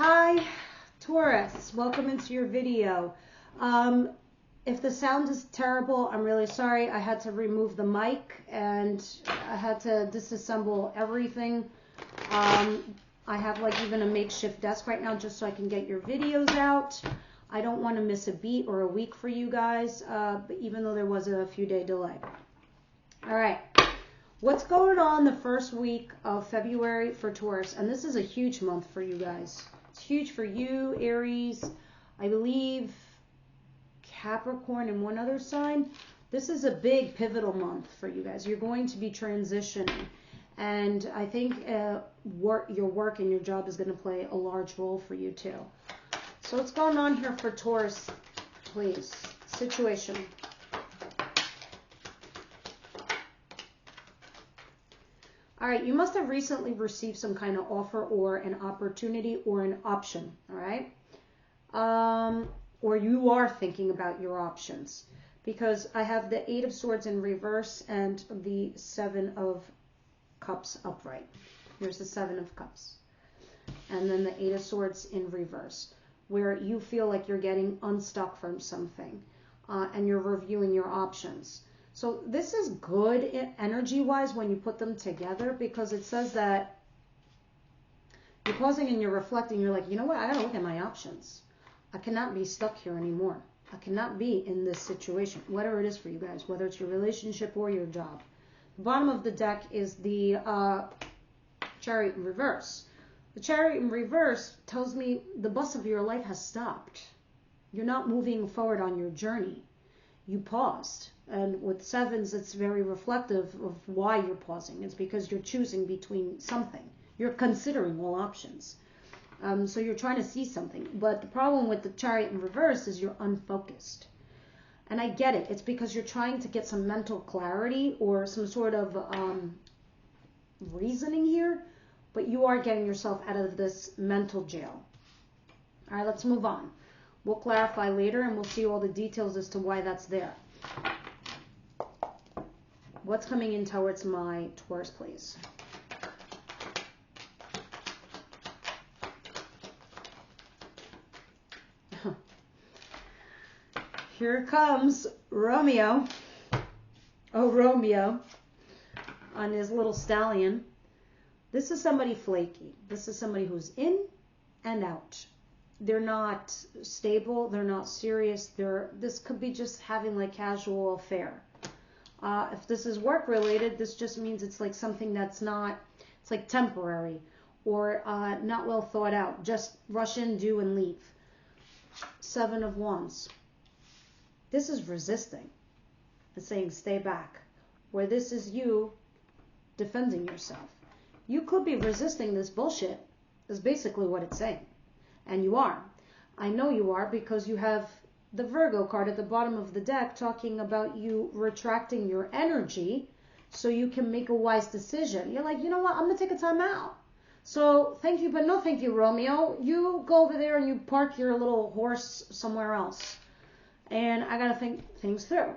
Hi, Taurus. Welcome into your video. If the sound is terrible, I'm really sorry. I had to remove the mic and I had to disassemble everything. I have like even a makeshift desk right now just so I can get your videos out. I don't want to miss a beat or a week for you guys, but even though there was a few day delay. All right. What's going on the first week of February for Taurus? And this is a huge month for you guys. It's huge for you, Aries, I believe Capricorn and one other sign. This is a big pivotal month for you guys. You're going to be transitioning. And I think your work and your job is going to play a large role for you too. So what's going on here for Taurus, please? Situation. All right, you must have recently received some kind of offer or an opportunity or an option, all right? Or you are thinking about your options because I have the 8 of Swords in reverse and the 7 of Cups upright. Here's the 7 of Cups. And then the 8 of Swords in reverse, where you feel like you're getting unstuck from something and you're reviewing your options. So this is good energy-wise when you put them together because it says that you're pausing and you're reflecting. You're like, you know what? I got to look at my options. I cannot be stuck here anymore. I cannot be in this situation, whatever it is for you guys, whether it's your relationship or your job. The bottom of the deck is the Chariot in reverse. The Chariot in reverse tells me the bus of your life has stopped. You're not moving forward on your journey. You paused. And with 7s, it's very reflective of why you're pausing. It's because you're choosing between something. You're considering all options. So you're trying to see something. But the problem with the Chariot in reverse is you're unfocused. And I get it. It's because you're trying to get some mental clarity or some sort of reasoning here. But you are getting yourself out of this mental jail. All right, let's move on. We'll clarify later and we'll see all the details as to why that's there. What's coming in towards my Taurus, please? Here comes Romeo. Oh, Romeo on his little stallion. This is somebody flaky. This is somebody who's in and out. They're not stable. They're not serious. This could be just having like casual affair. If this is work related, this just means it's like something that's not, it's like temporary or not well thought out. Just rush in, do, and leave. 7 of Wands. This is resisting. It's saying stay back. Where this is you defending yourself. You could be resisting this bullshit is basically what it's saying. And you are. I know you are because you have the Virgo card at the bottom of the deck talking about you retracting your energy so you can make a wise decision. You're like, you know what? I'm going to take a time out. So thank you, but no thank you, Romeo. You go over there and you park your little horse somewhere else. And I got to think things through.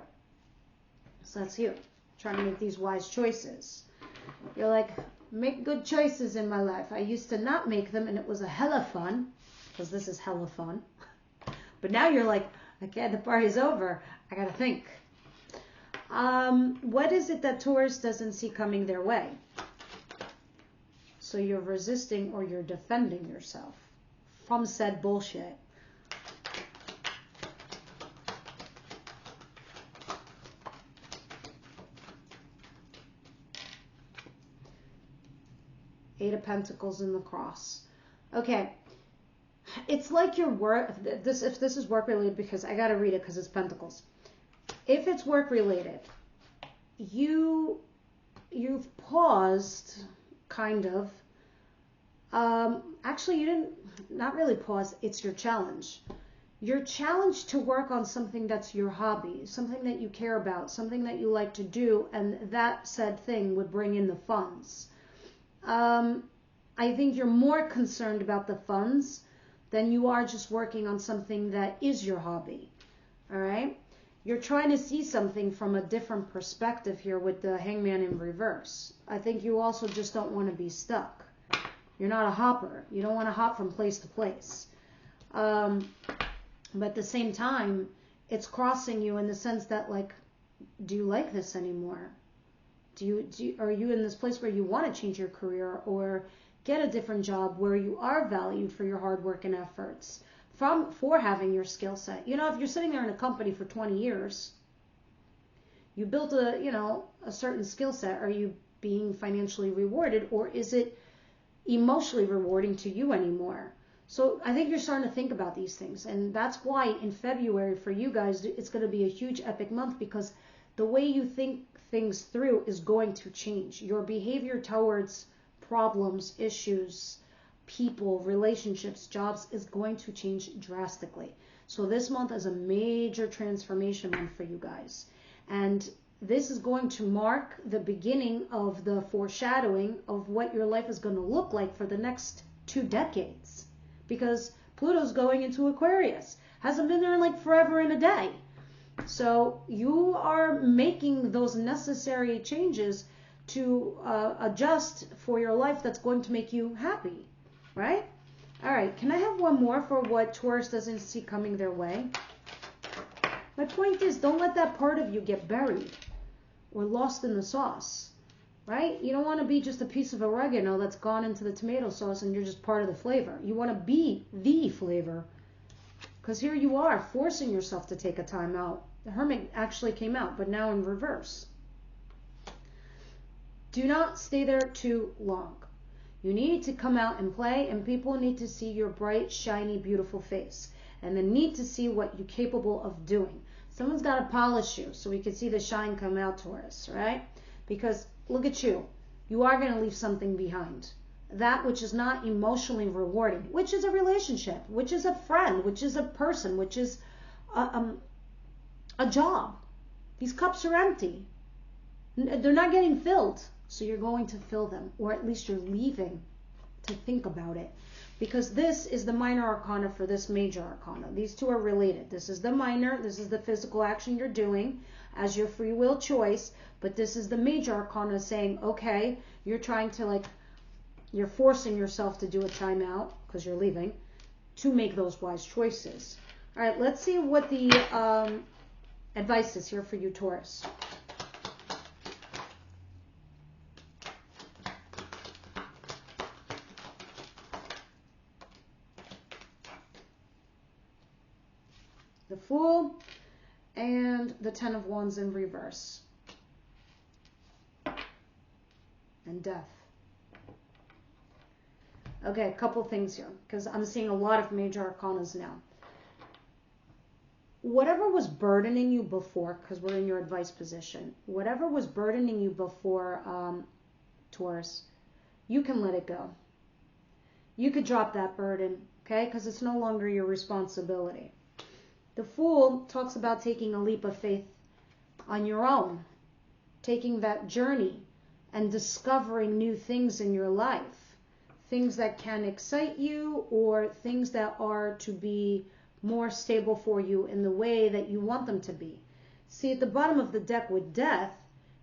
So that's you trying to make these wise choices. You're like, make good choices in my life. I used to not make them and it was a hella fun. Because this is hella fun. But now you're like, okay, the party's over. I got to think. What is it that Taurus doesn't see coming their way? So you're resisting or you're defending yourself from said bullshit. Eight of Pentacles in the cross. Okay. It's like your work, if this is work related, because I got to read it because it's Pentacles. If it's work related, you've paused, kind of. Actually, you didn't, not really pause. It's your challenge. You're challenged to work on something that's your hobby, something that you care about, something that you like to do, and that said thing would bring in the funds. I think you're more concerned about the funds than you are just working on something that is your hobby. All right? You're trying to see something from a different perspective here with the Hangman in reverse. I think you also just don't want to be stuck. You're not a hopper. You don't want to hop from place to place. But at the same time, it's crossing you in the sense that, like, do you like this anymore? Are you in this place where you want to change your career or get a different job where you are valued for your hard work and efforts for having your skill set? You know, if you're sitting there in a company for 20 years, you built a certain skill set. Are you being financially rewarded, or is it emotionally rewarding to you anymore? So I think you're starting to think about these things, and that's why in February for you guys, it's going to be a huge epic month, because the way you think things through is going to change. Your behavior towards problems, issues, people, relationships, jobs is going to change drastically. So this month is a major transformation month for you guys. And this is going to mark the beginning of the foreshadowing of what your life is going to look like for the next 2 decades. Because Pluto's going into Aquarius. Hasn't been there in like forever and a day. So you are making those necessary changes to adjust for your life that's going to make you happy, right? All right, can I have one more for what Taurus doesn't see coming their way? My point is, don't let that part of you get buried or lost in the sauce, right? You don't want to be just a piece of oregano that's gone into the tomato sauce and you're just part of the flavor. You want to be the flavor, because here you are forcing yourself to take a time out. The Hermit actually came out, but now in reverse. Do not stay there too long. You need to come out and play, and people need to see your bright, shiny, beautiful face. And they need to see what you're capable of doing. Someone's got to polish you so we can see the shine come out, Taurus, right? Because look at you. You are going to leave something behind. That which is not emotionally rewarding, which is a relationship, which is a friend, which is a person, which is a job. These cups are empty. They're not getting filled. So you're going to fill them, or at least you're leaving to think about it. Because this is the minor arcana for this major arcana. These two are related. This is the minor, this is the physical action you're doing as your free will choice, but this is the major arcana saying, okay, you're trying to you're forcing yourself to do a timeout, because you're leaving, to make those wise choices. All right, let's see what the advice is here for you, Taurus. The Fool and the Ten of Wands in reverse. And Death. Okay, a couple things here, because I'm seeing a lot of major arcanas now. Whatever was burdening you before, because we're in your advice position, whatever was burdening you before, Taurus, you can let it go. You could drop that burden, okay, because it's no longer your responsibility. The Fool talks about taking a leap of faith on your own, taking that journey and discovering new things in your life, things that can excite you or things that are to be more stable for you in the way that you want them to be. See, at the bottom of the deck with Death,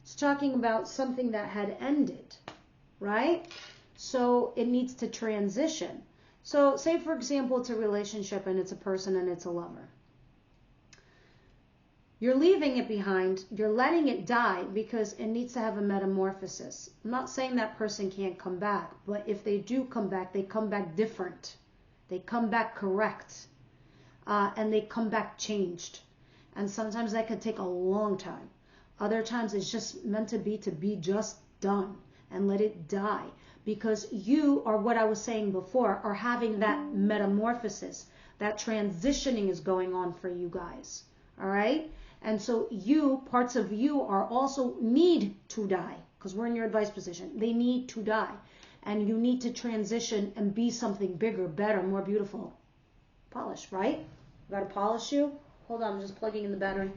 it's talking about something that had ended, right? So it needs to transition. So say, for example, it's a relationship and it's a person and it's a lover. You're leaving it behind. You're letting it die because it needs to have a metamorphosis. I'm not saying that person can't come back, but if they do come back, they come back different. They come back correct. And they come back changed. And sometimes that could take a long time. Other times it's just meant to be just done and let it die. Because you are, what I was saying before, are having that metamorphosis. That transitioning is going on for you guys. All right? And so parts of you are also need to die, because we're in your advice position. They need to die. And you need to transition and be something bigger, better, more beautiful. Polish, right? Got to polish you. Hold on, I'm just plugging in the battery.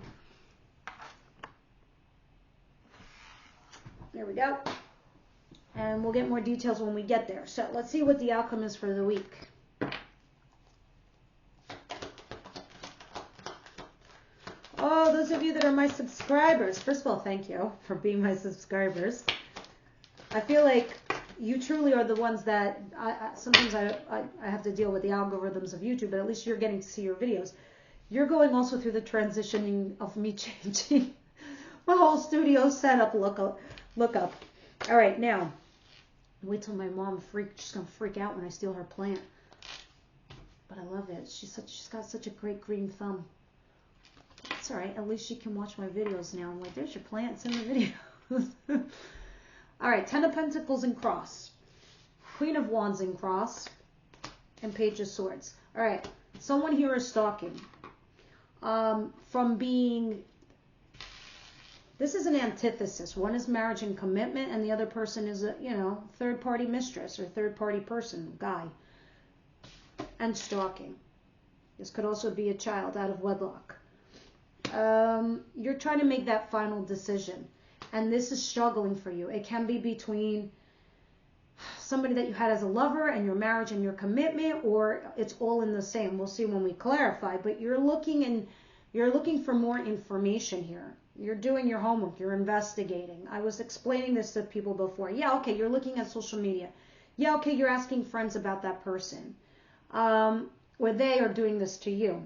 There we go. And we'll get more details when we get there. So let's see what the outcome is for the week. Oh, those of you that are my subscribers, first of all, thank you for being my subscribers. I feel like you truly are the ones that sometimes I have to deal with the algorithms of YouTube, but at least you're getting to see your videos. You're going also through the transitioning of me changing my whole studio setup look up. All right, now wait till my mom she's gonna freak out when I steal her plant. But I love it. She's got such a great green thumb. It's all right. At least she can watch my videos now. I'm like, there's your plants in the videos. All right, 10 of Pentacles in cross, Queen of Wands in cross, and Page of Swords. All right, someone here is stalking. From being, this is an antithesis. One is marriage and commitment, and the other person is a, third-party mistress or third-party person, guy, and stalking. This could also be a child out of wedlock. You're trying to make that final decision. And this is struggling for you. It can be between somebody that you had as a lover and your marriage and your commitment, or it's all in the same. We'll see when we clarify. But you're looking for more information here. You're doing your homework. You're investigating. I was explaining this to people before. Yeah, okay, you're looking at social media. Yeah, okay, you're asking friends about that person. Or they are doing this to you.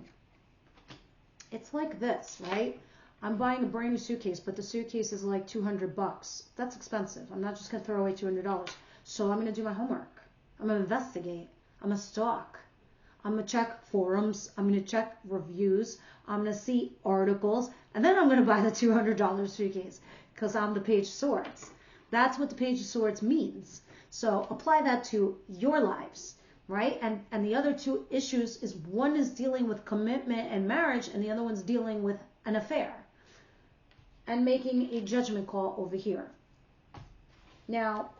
It's like this, right? I'm buying a brand new suitcase, but the suitcase is like $200. That's expensive. I'm not just going to throw away $200. So I'm going to do my homework. I'm going to investigate. I'm going to stalk. I'm going to check forums. I'm going to check reviews. I'm going to see articles. And then I'm going to buy the $200 suitcase because I'm the Page of Swords. That's what the Page of Swords means. So apply that to your lives, right? And the other two issues is one is dealing with commitment and marriage, and the other one's dealing with an affair and making a judgment call over here. Now,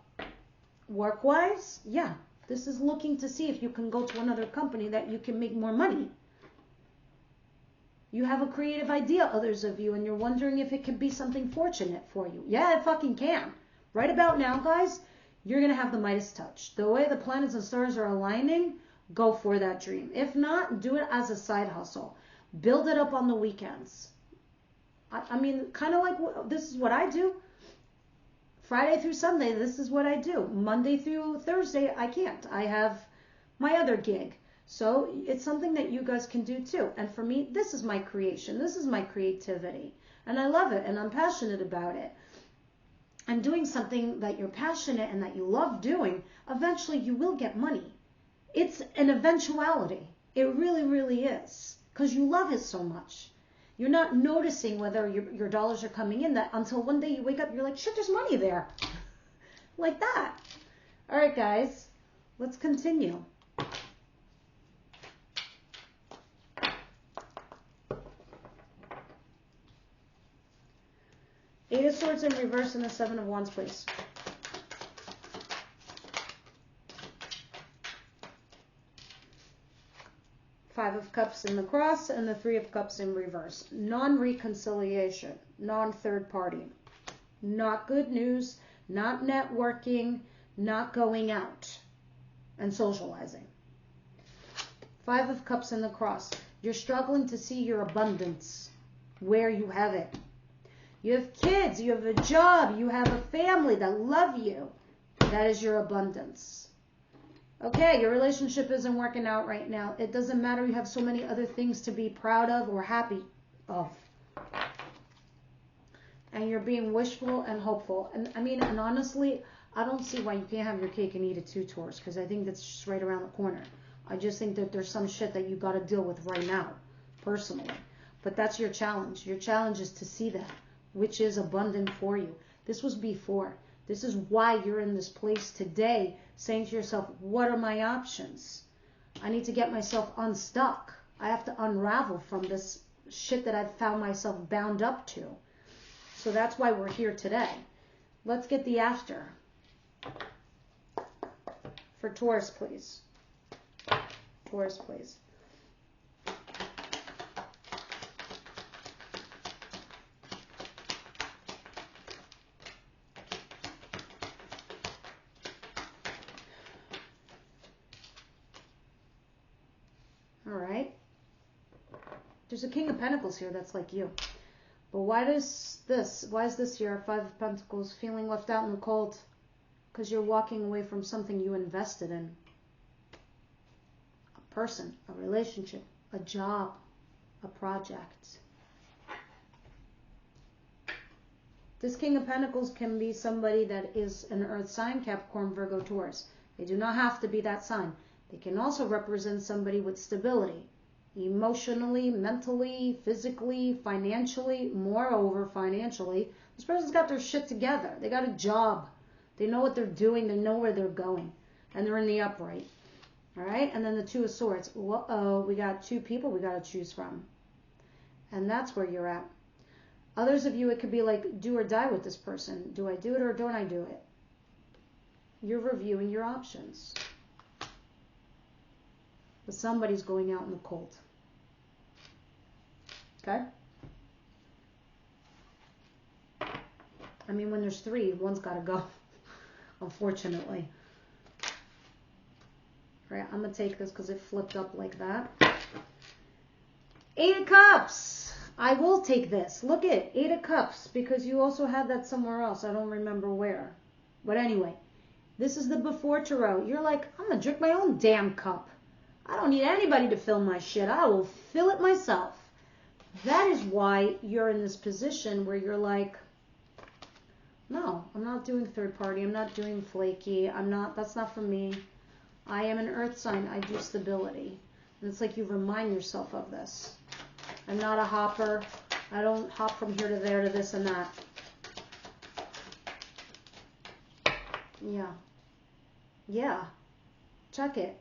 work-wise, yeah, this is looking to see if you can go to another company that you can make more money. You have a creative idea, others of you, and you're wondering if it could be something fortunate for you. Yeah, it fucking can. Right about now, guys, you're going to have the Midas touch. The way the planets and stars are aligning, go for that dream. If not, do it as a side hustle. Build it up on the weekends. I mean, kind of like this is what I do. Friday through Sunday, this is what I do. Monday through Thursday, I can't. I have my other gig. So it's something that you guys can do too. And for me, this is my creation. This is my creativity. And I love it. And I'm passionate about it. And doing something that you're passionate and that you love doing, eventually you will get money. It's an eventuality. It really, really is. Because you love it so much. You're not noticing whether your dollars are coming in that until one day you wake up, you're like, shit, there's money there. Like that. All right, guys, let's continue. Eight of Swords in reverse and the Seven of Wands, please. Five of Cups in the cross and the Three of Cups in reverse. Non-reconciliation, non-third party. Not good news, not networking, not going out and socializing. Five of Cups in the cross. You're struggling to see your abundance, where you have it. You have kids, you have a job, you have a family that love you. That is your abundance. Okay, your relationship isn't working out right now. It doesn't matter. You have so many other things to be proud of or happy of. And you're being wishful and hopeful. And I mean, and honestly, I don't see why you can't have your cake and eat it too, Taurus, because I think that's just right around the corner. I just think that there's some shit that you got to deal with right now, personally. But that's your challenge. Your challenge is to see that, which is abundant for you. This was before. This is why you're in this place today, saying to yourself, what are my options? I need to get myself unstuck. I have to unravel from this shit that I've found myself bound up to. So that's why we're here today. Let's get the after. For Taurus, please. Taurus, please. All right. There's a King of Pentacles here that's like you. But why is this here, Five of Pentacles, feeling left out in the cold? because you're walking away from something you invested in. A person, a relationship, a job, a project. This King of Pentacles can be somebody that is an earth sign, Capricorn, Virgo, Taurus. They do not have to be that sign. They can also represent somebody with stability, emotionally, mentally, physically, financially. Moreover, financially, this person's got their shit together. They got a job. They know what they're doing. They know where they're going. And they're in the upright. All right? And then the Two of Swords. Whoa, we got two people we got to choose from. And that's where you're at. Others of you, it could be like do or die with this person. Do I do it or don't I do it? You're reviewing your options. But somebody's going out in the cold. Okay? I mean, when there's three, one's got to go. Unfortunately. All right, I'm going to take this because it flipped up like that. 8 of Cups. I will take this. Look at 8 of Cups because you also had that somewhere else. I don't remember where. But anyway, this is the before tarot. You're like, I'm going to drink my own damn cup. I don't need anybody to fill my shit. I will fill it myself. That is why you're in this position where you're like, no, I'm not doing third party. I'm not doing flaky. That's not for me. I am an earth sign. I do stability. And it's like you remind yourself of this. I'm not a hopper. I don't hop from here to there to this and that. Yeah. Yeah. Check it.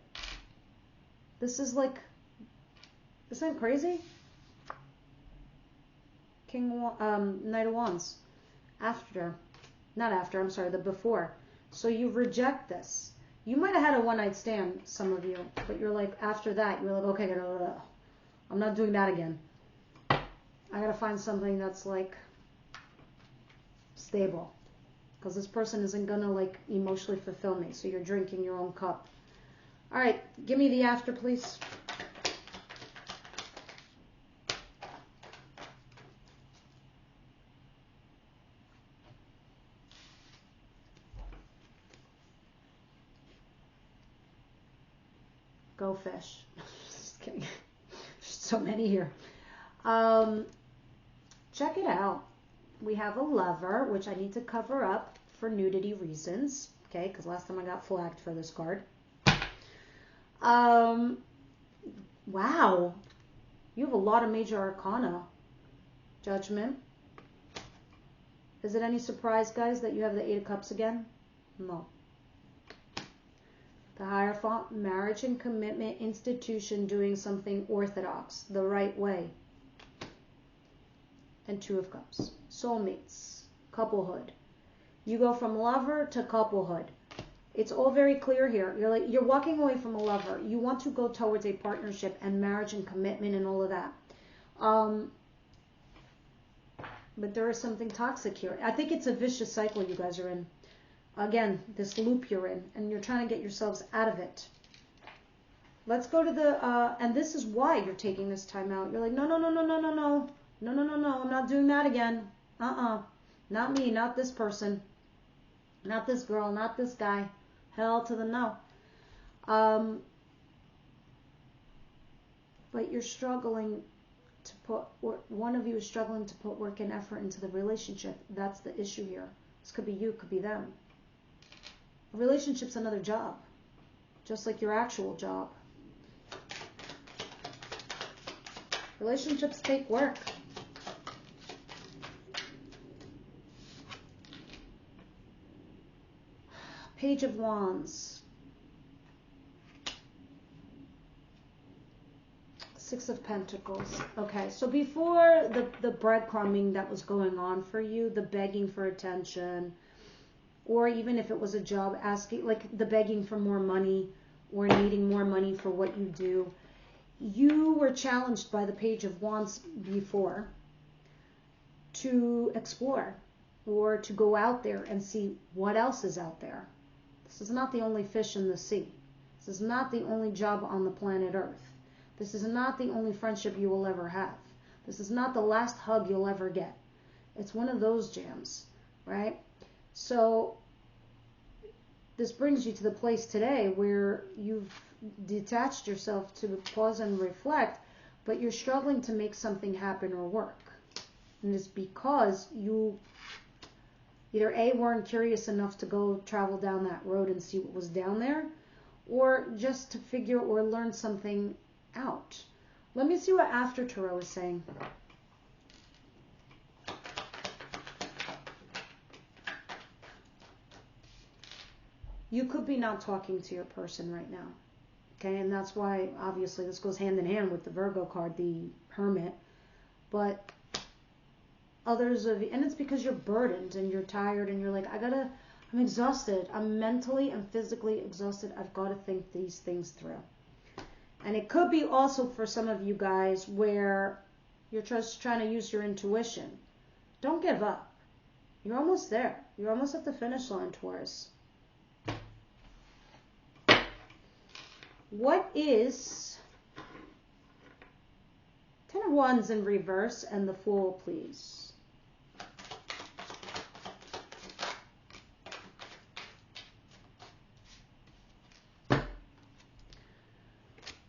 This is like, isn't that crazy? Knight of Wands. The before. So you reject this. You might have had a one-night stand, some of you, but you're like, after that, you're like, okay, I'm not doing that again. I gotta find something that's like stable, because this person isn't gonna like emotionally fulfill me. So you're drinking your own cup. All right, give me the after, please. Go fish. Just kidding. There's so many here. Check it out. We have a Lover, which I need to cover up for nudity reasons. Okay, because last time I got flagged for this card. Wow. You have a lot of major arcana. Judgment. Is it any surprise, guys, that you have the 8 of Cups again? No. The Hierophant, marriage and commitment, institution, doing something orthodox, the right way. And 2 of Cups. Soulmates, couplehood. You go from lover to couplehood. It's all very clear here. You're walking away from a lover. You want to go towards a partnership and marriage and commitment and all of that. But there is something toxic here. I think it's a vicious cycle you guys are in. Again, this loop you're in, and you're trying to get yourselves out of it. Let's go to the, and this is why you're taking this time out. You're like, no, I'm not doing that again. Not me, not this person, not this girl, not this guy. Hell to the no. But you're struggling to put, one of you is struggling to put work and effort into the relationship. That's the issue here. This could be you, could be them. A relationship's another job, just like your actual job. Relationships take work. Page of Wands. 6 of Pentacles. Okay, so before the breadcrumbing that was going on for you, the begging for attention, or even if it was a job asking, like the begging for more money or needing more money for what you do, you were challenged by the Page of Wands before to explore or to go out there and see what else is out there. This is not the only fish in the sea. This is not the only job on the planet Earth. This is not the only friendship you will ever have. This is not the last hug you'll ever get. It's one of those jams, right? So this brings you to the place today where you've detached yourself to pause and reflect, but you're struggling to make something happen or work. And it's because you either A, weren't curious enough to go travel down that road and see what was down there, or just to figure or learn something out. Let me see what After Tarot is saying. You could be not talking to your person right now. Okay, and that's why, obviously, this goes hand in hand with the Virgo card, the Hermit. But others of you, and it's because you're burdened and you're tired and you're like, I'm exhausted. I'm mentally and physically exhausted. I've got to think these things through. And it could be also for some of you guys where you're just trying to use your intuition. Don't give up. You're almost there. You're almost at the finish line, Taurus. What is 10 of Wands in reverse and the Fool, please?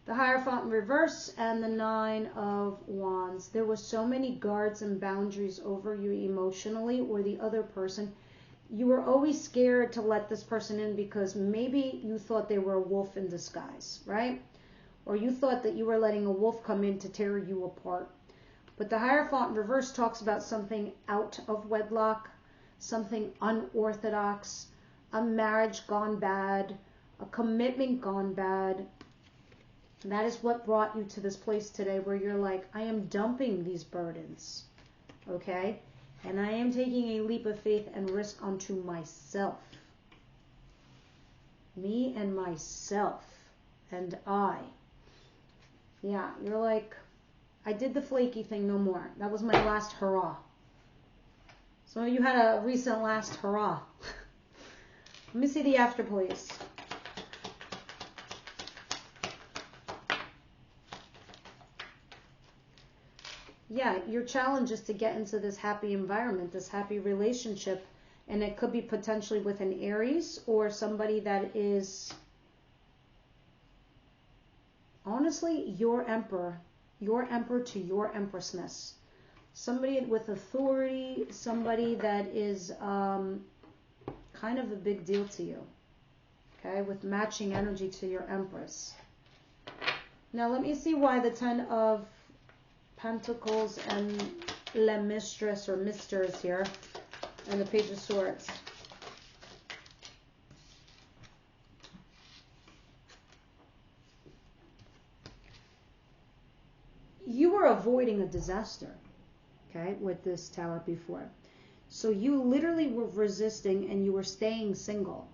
The Hierophant in reverse and the 9 of Wands. There were so many guards and boundaries over you emotionally or the other person. You were always scared to let this person in because maybe you thought they were a wolf in disguise, right? Or you thought that you were letting a wolf come in to tear you apart. But the Hierophant in reverse talks about something out of wedlock, something unorthodox, a marriage gone bad, a commitment gone bad. And that is what brought you to this place today where you're like, I am dumping these burdens, okay? And I am taking a leap of faith and risk onto myself. Me and myself. And I. Yeah, you're like, I did the flaky thing no more. That was my last hurrah. Some of you had a recent last hurrah. Let me see the after, please. Yeah, your challenge is to get into this happy environment, this happy relationship, and it could be potentially with an Aries or somebody that is honestly your emperor to your empressness. Somebody with authority, somebody that is kind of a big deal to you, okay, with matching energy to your empress. Now let me see why the 10 of Pentacles and Le Mistress or Misters here, and the Page of Swords. You were avoiding a disaster, okay, with this Tower before. So you literally were resisting and you were staying single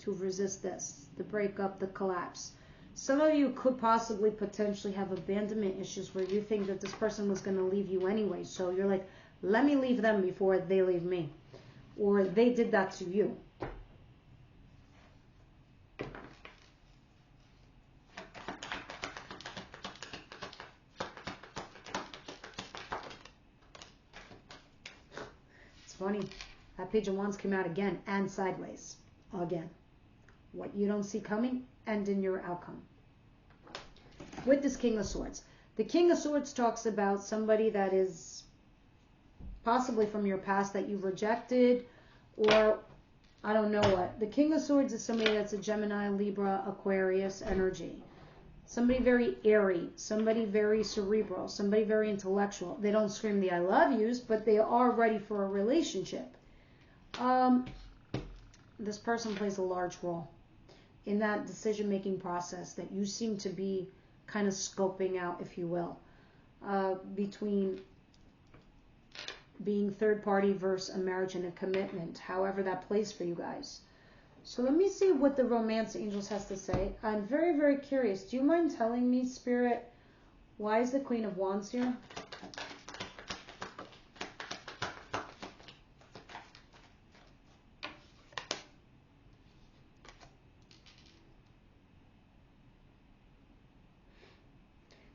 to resist this, the breakup, the collapse. Some of you could possibly potentially have abandonment issues where you think that this person was going to leave you anyway. So you're like, let me leave them before they leave me. Or they did that to you. It's funny. That Page of Wands came out again and sideways. Again. What you don't see coming, and in your outcome. With this King of Swords. The King of Swords talks about somebody that is possibly from your past that you've rejected, or I don't know what. The King of Swords is somebody that's a Gemini, Libra, Aquarius energy. Somebody very airy, somebody very cerebral, somebody very intellectual. They don't scream the I love yous, but they are ready for a relationship. This person plays a large role in that decision-making process that you seem to be kind of scoping out, if you will, between being third party versus a marriage and a commitment, however that plays for you guys. So let me see what the Romance Angels has to say. I'm very, very curious. Do you mind telling me, Spirit, why is the Queen of Wands here?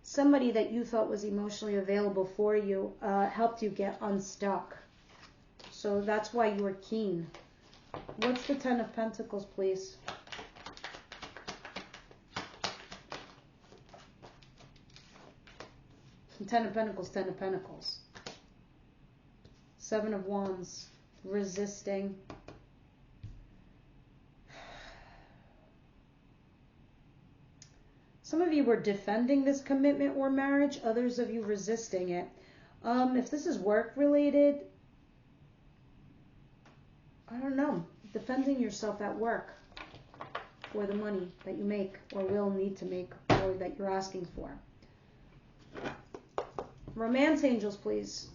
Somebody that you thought was emotionally available for you helped you get unstuck. So that's why you were keen What's the Ten of Pentacles, please? Ten of Pentacles, Ten of Pentacles. Seven of Wands, resisting. Some of you were defending this commitment or marriage, others of you resisting it. If this is work related, I don't know, defending yourself at work for the money that you make or will need to make or that you're asking for. Romance angels, please.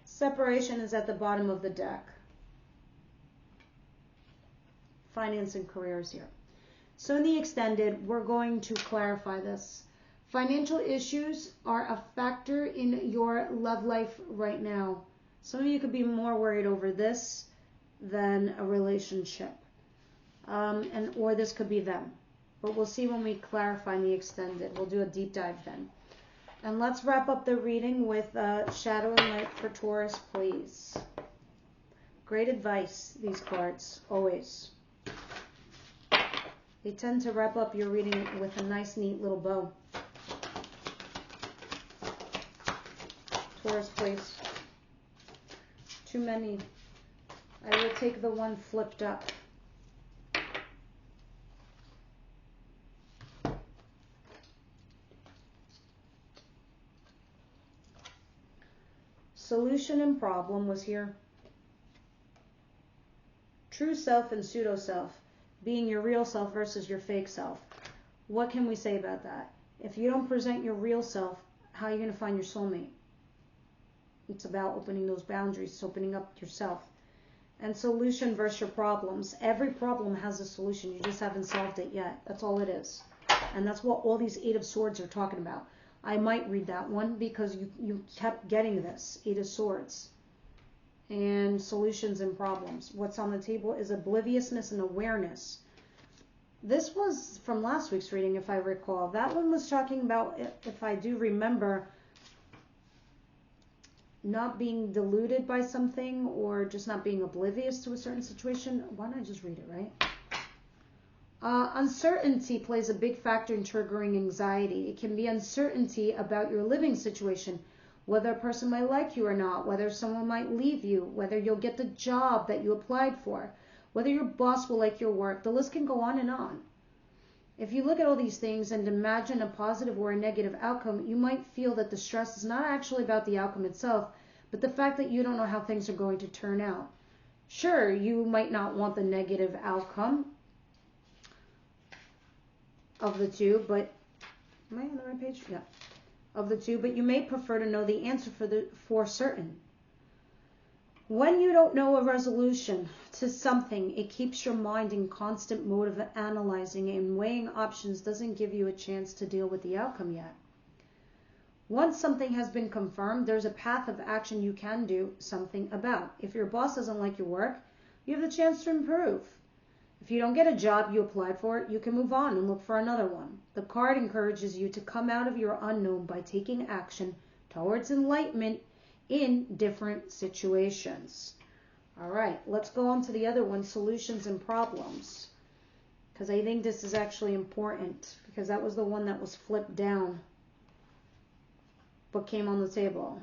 Separation is at the bottom of the deck. Finance and careers here. So in the extended, we're going to clarify this. Financial issues are a factor in your love life right now. Some of you could be more worried over this than a relationship. Or this could be them. But we'll see when we clarify in the extended. We'll do a deep dive then. And let's wrap up the reading with Shadow and Light for Taurus, please. Great advice, these cards, always. They tend to wrap up your reading with a nice, neat little bow. Taurus, please. Too many. I will take the one flipped up. Solution and problem was here. True self and pseudo self, being your real self versus your fake self. What can we say about that? If you don't present your real self, how are you going to find your soulmate? It's about opening those boundaries, it's opening up yourself. And solution versus your problems. Every problem has a solution. You just haven't solved it yet. That's all it is. And that's what all these Eight of Swords are talking about. I might read that one because you kept getting this, Eight of Swords. And solutions and problems. What's on the table is obliviousness and awareness. This was from last week's reading, if I recall. That one was talking about, if I do remember, not being deluded by something or just not being oblivious to a certain situation. Why don't I just read it, right? Uncertainty plays a big factor in triggering anxiety. It can be uncertainty about your living situation, whether a person might like you or not, whether someone might leave you, whether you'll get the job that you applied for, whether your boss will like your work. The list can go on and on. If you look at all these things and imagine a positive or a negative outcome, you might feel that the stress is not actually about the outcome itself, but the fact that you don't know how things are going to turn out. Sure, you might not want the negative outcome of the two, but am I on the right page? Yeah. Of the two, but you may prefer to know the answer for certain. When you don't know a resolution to something, it keeps your mind in constant mode of analyzing, and weighing options doesn't give you a chance to deal with the outcome yet. Once something has been confirmed, there's a path of action you can do something about. If your boss doesn't like your work, you have the chance to improve. If you don't get a job you applied for, you can move on and look for another one. The card encourages you to come out of your unknown by taking action towards enlightenment in different situations. All right, let's go on to the other one, solutions and problems. Because I think this is actually important, because that was the one that was flipped down but came on the table.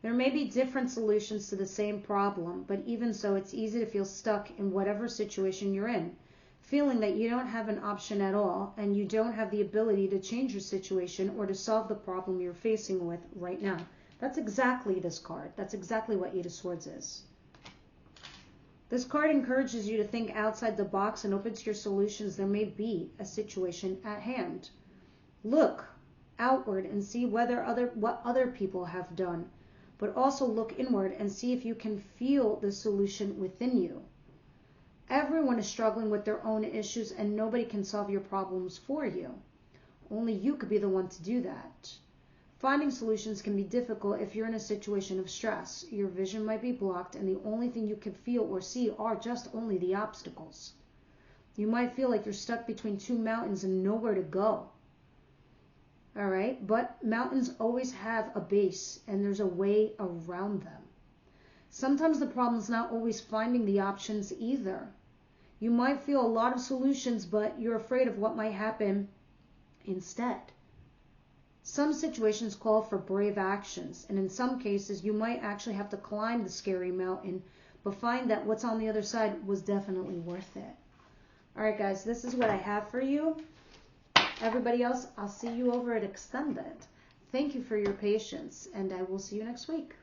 There may be different solutions to the same problem, but even so, it's easy to feel stuck in whatever situation you're in, feeling that you don't have an option at all and you don't have the ability to change your situation or to solve the problem you're facing with right now. That's exactly this card. That's exactly what Eight of Swords is. This card encourages you to think outside the box and open to your solutions. There may be a situation at hand. Look outward and see what other people have done, but also look inward and see if you can feel the solution within you. Everyone is struggling with their own issues and nobody can solve your problems for you. Only you could be the one to do that. Finding solutions can be difficult if you're in a situation of stress. Your vision might be blocked and the only thing you can feel or see are just only the obstacles. You might feel like you're stuck between two mountains and nowhere to go. All right, but mountains always have a base and there's a way around them. Sometimes the problem is not always finding the options either. You might feel a lot of solutions, but you're afraid of what might happen instead. Some situations call for brave actions, and in some cases you might actually have to climb the scary mountain, but find that what's on the other side was definitely worth it. All right, guys, this is what I have for you. Everybody else, I'll see you over at Extended. Thank you for your patience, and I will see you next week.